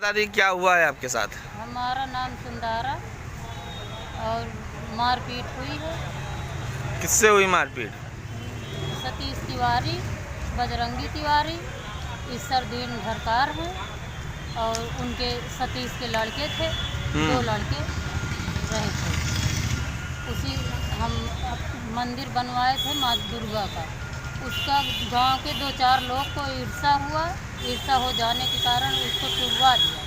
बता दी क्या हुआ है आपके साथ? हमारा नाम सुंदारा और मारपीट हुई है। किससे हुई मारपीट? सतीश तिवारी, बजरंगी तिवारी, ईसरदीन ढरकार हैं और उनके सतीश के लड़के थे, 2 लड़के रहे थे। उसी हम मंदिर बनवाए थे माँ दुर्गा का, उसका गांव के 2-4 लोग को ईर्ष्या हुआ। ईर्ष्या हो जाने के कारण उसको टुरवा दिया।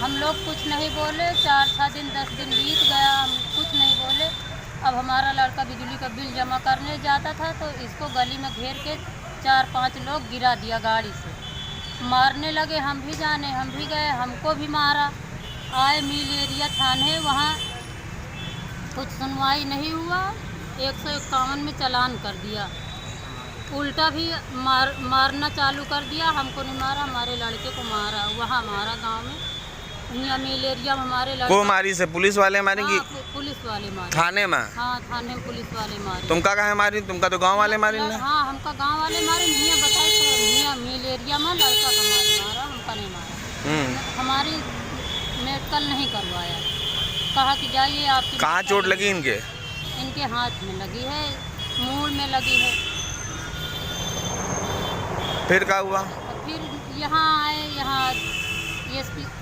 हम लोग कुछ नहीं बोले, 4-6 दिन 10 दिन बीत गया, हम कुछ नहीं बोले। अब हमारा लड़का बिजली का बिल जमा करने जाता था तो इसको गली में घेर के 4-5 लोग गिरा दिया गाड़ी से, मारने लगे। हम भी जाने, हम भी गए, हमको भी मारा। आए मिल एरिया थाने, वहाँ कुछ सुनवाई नहीं हुआ। 151 में चालान कर दिया। उल्टा भी मारना चालू कर दिया। हमको नहीं मारा, हमारे लड़के को मारा, वहाँ मारा गांव में, यहाँ मिल एरिया में हमारे लड़के को मारी से पुलिस वाले मारेंगी? हाँ, पुलिस वाले मारे थाने में? हाँ, थाने में पुलिस वाले मारे। तुमका कहाँ मारी? तुमका तो गांव वाले मारे ना? हाँ, हमका गांव वाले मारे। मियाँ बताए तो मियाँ मिल एरिया में लड़का का मारा, हमका नहीं मारा। हमारी मेडिकल नहीं करवाया, कहा कि जाइए आपकी। कहाँ चोट लगी इनके? इनके हाथ में लगी है, मूल में लगी है। फिर क्या हुआ? फिर यहाँ आए, यहाँ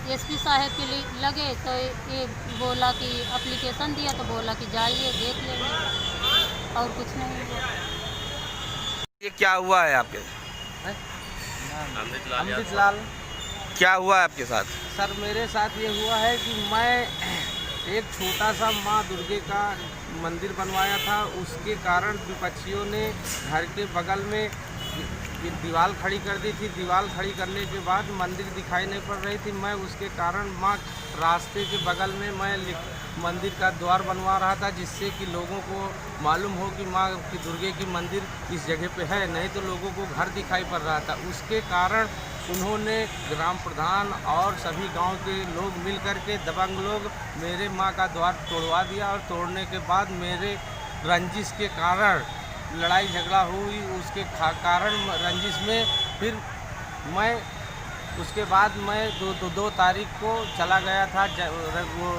एसपी साहब के लिए लगे तो ये बोला कि एप्लीकेशन दिया तो बोला कि जाइए देख लेंगे, और कुछ नहीं हुआ। ये क्या हुआ है आपके? अमृत लाल। क्या हुआ है आपके साथ? सर मेरे साथ ये हुआ है कि मैं एक छोटा सा माँ दुर्गे का मंदिर बनवाया था, उसके कारण विपक्षियों ने घर के बगल में दीवार खड़ी कर दी थी। दीवार खड़ी करने के बाद मंदिर दिखाई नहीं पड़ रही थी। मैं उसके कारण माँ रास्ते के बगल में मैं मंदिर का द्वार बनवा रहा था, जिससे कि लोगों को मालूम हो कि माँ की दुर्गे की मंदिर इस जगह पे है, नहीं तो लोगों को घर दिखाई पड़ रहा था। उसके कारण उन्होंने ग्राम प्रधान और सभी गांव के लोग मिल कर के दबंग लोग मेरे माँ का द्वार तोड़वा दिया, और तोड़ने के बाद मेरे रंजिश के कारण लड़ाई झगड़ा हुई। उसके कारण रंजिश में फिर मैं उसके बाद मैं 2 तारीख को चला गया था, वो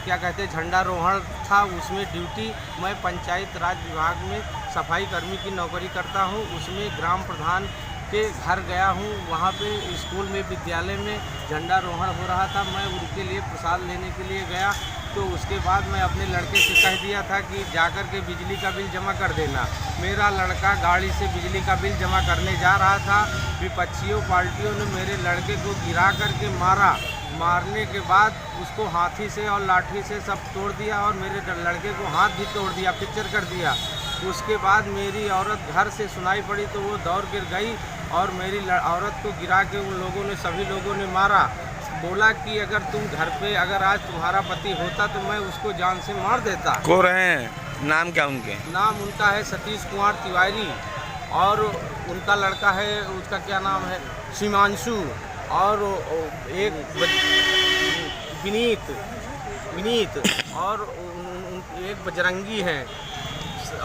क्या कहते हैं झंडारोहण था, उसमें ड्यूटी। मैं पंचायत राज विभाग में सफाई कर्मी की नौकरी करता हूं, उसमें ग्राम प्रधान के घर गया हूं। वहां पे स्कूल में विद्यालय में झंडारोहण हो रहा था, मैं उनके लिए प्रसाद लेने के लिए गया। तो उसके बाद मैं अपने लड़के से कह दिया था कि जाकर के बिजली का बिल जमा कर देना। मेरा लड़का गाड़ी से बिजली का बिल जमा करने जा रहा था, विपक्षियों पार्टियों ने मेरे लड़के को गिरा करके मारा। मारने के बाद उसको हाथी से और लाठी से सब तोड़ दिया, और मेरे लड़के को हाथ भी तोड़ दिया, फ्रैक्चर कर दिया। उसके बाद मेरी औरत घर से सुनाई पड़ी तो वो दौड़ कर गई और मेरी औरत को गिरा के उन लोगों ने, सभी लोगों ने मारा। बोला कि अगर तुम घर पे अगर आज तुम्हारा पति होता तो मैं उसको जान से मार देता। को रहे हैं? नाम क्या उनके? नाम उनका है सतीश कुमार तिवारी, और उनका लड़का है, उसका क्या नाम है, सीमांशु, और एक विनीत और एक बजरंगी है,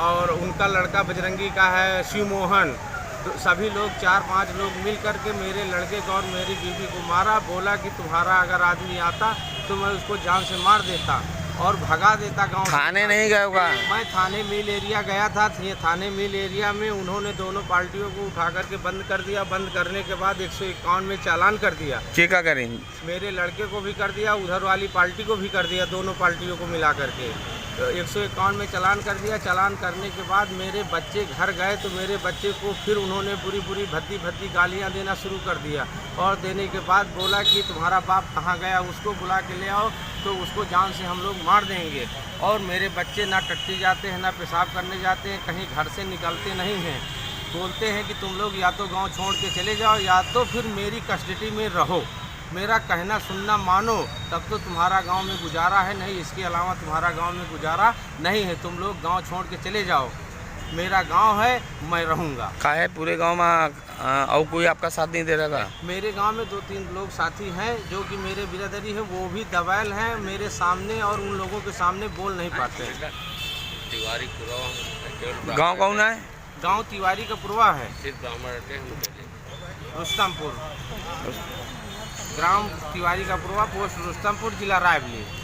और उनका लड़का बजरंगी का है शिवमोहन। तो सभी लोग 4-5 लोग मिल कर के मेरे लड़के को और मेरी बीवी को मारा। बोला कि तुम्हारा अगर आदमी आता तो मैं उसको जान से मार देता और भगा देता गांव। थाने नहीं गए होगा? मैं थाने मिल एरिया गया था। थाने मिल एरिया में उन्होंने दोनों पार्टियों को उठा करके बंद कर दिया। बंद करने के बाद 151 में चालान कर दिया। क्या करें? मेरे लड़के को भी कर दिया, उधर वाली पार्टी को भी कर दिया, दोनों पार्टियों को मिला करके 151 में चालान कर दिया। चालान करने के बाद मेरे बच्चे घर गए तो मेरे बच्चे को फिर उन्होंने बुरी भद्दी गालियां देना शुरू कर दिया, और देने के बाद बोला कि तुम्हारा बाप कहाँ गया, उसको बुला के ले आओ तो उसको जान से हम लोग मार देंगे। और मेरे बच्चे ना टट्टी जाते हैं, ना पेशाब करने जाते हैं, कहीं घर से निकलते नहीं हैं। बोलते हैं कि तुम लोग या तो गाँव छोड़ के चले जाओ या तो फिर मेरी कस्टडी में रहो, मेरा कहना सुनना मानो, तब तो तुम्हारा गांव में गुजारा है, नहीं इसके अलावा तुम्हारा गांव में गुजारा नहीं है। तुम लोग गांव छोड़ के चले जाओ, मेरा गांव है, मैं रहूंगा। का है पूरे गांव में और कोई आपका साथ नहीं दे रहा था? मेरे गांव में 2-3 लोग साथी हैं जो कि मेरे बिरादरी है, वो भी दबैल हैं मेरे सामने, और उन लोगों के सामने बोल नहीं पाते हैं। गाँव कौन है? गाँव तिवारी का पुरवा है, रुस्तमपुर। ग्राम तिवारी का पुरवा, पोस्ट रुस्तमपुर, जिला रायबरेली।